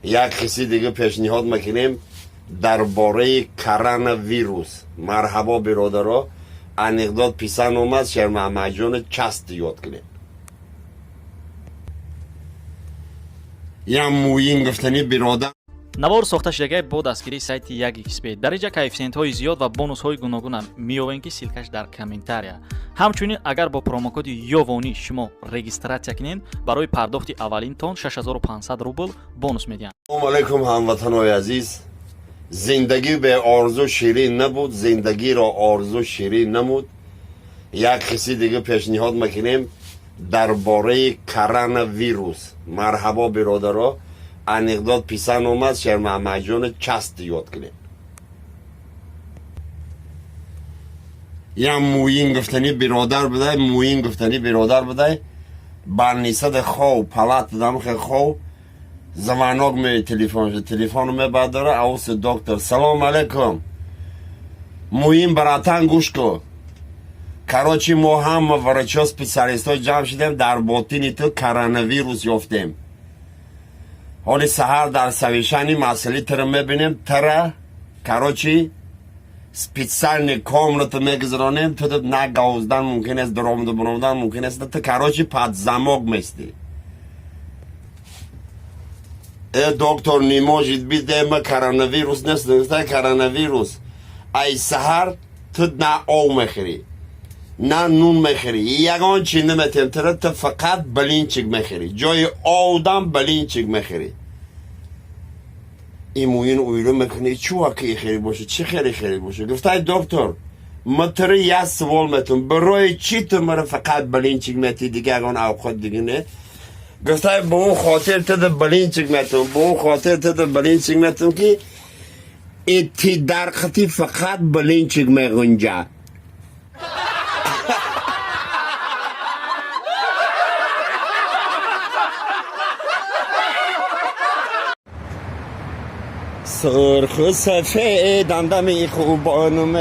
یک کسی دیگه پیشنهاد میکنیم درباره کرونا ویروس. مرحبا برادرها، انقداد پیسان اومد شهر محمد جان چست یاد کنیم. یا موین گفتنی برادر навор сохта шудагии бо дастгирии сайти 1xbet дар инҷа коэффициентҳои зиёд ва бонусҳои гуногуна меёбем ки силкаш дар комментария. ҳамчунин агар бо промокоди ёвонӣ шумо регистратсия кунед барои пардохти аввалинтон 6500 рубл бонус медиҳанд. Ассалому алайкум ҳамватанои азиз. Зиндагӣ бе орзу ширин набуд, зиндагиро орзу ширин намуд. Як киси дига пешниҳод мекунем дарбораи коронавирус. Марҳабо биродаро, анекдот писан омад шер маҳмаҷони част ёд кунем. Я муин гуфтани биродар будай, муин гуфтани биродар будай. Барнисади хов, палат дам хе хов. Звонок ме телефон ме бадора, аус доктор. Салом алейкум. Муин братан гӯш кун. Короче, мо ҳама врачо специалистҳо ҷамъ шудем, дар ботини ту коронавирус ёфтем. ҳоли саҳар дар савишани масъали тара мебинем, тара короче специальни комната мегузаронем, ту на гавздан мумкин аст, дуромаду буромадан мумкин аст, ту короче под замок мести. Доктор не может быть, дема коронавирус нест, коронавирус. Ай саҳар ту на ов мехӯри, на нун мехӯри, ягон чи наметем, ту фақат балинчик мехӯри, ҷои овдан балинчик мехӯри. Имуин уйлу мекуни, чува ки хӯри боша, чӣ хӯри хӯри боша? Гуфтай доктор, ма туро як савол метавонам, барои чӣ ту мара фақат балинчик метӣ, дига ягон авқот дига не? Гуфтай ба он хотир туда балинчик метавонам, ба он хотир туда балинчик метавонам ки ити дарқати фақат балинчик мегунҷа. سرخ سفیدم دمی خوبانم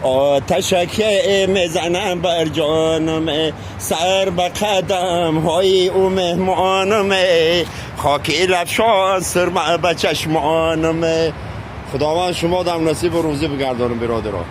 آتشکه میزنم بر جانم سر به قدم های او مهمانم خاکی لبشان سرمه به چشمانم خداوند شما دم نصیب و روزی بگردانم برادران.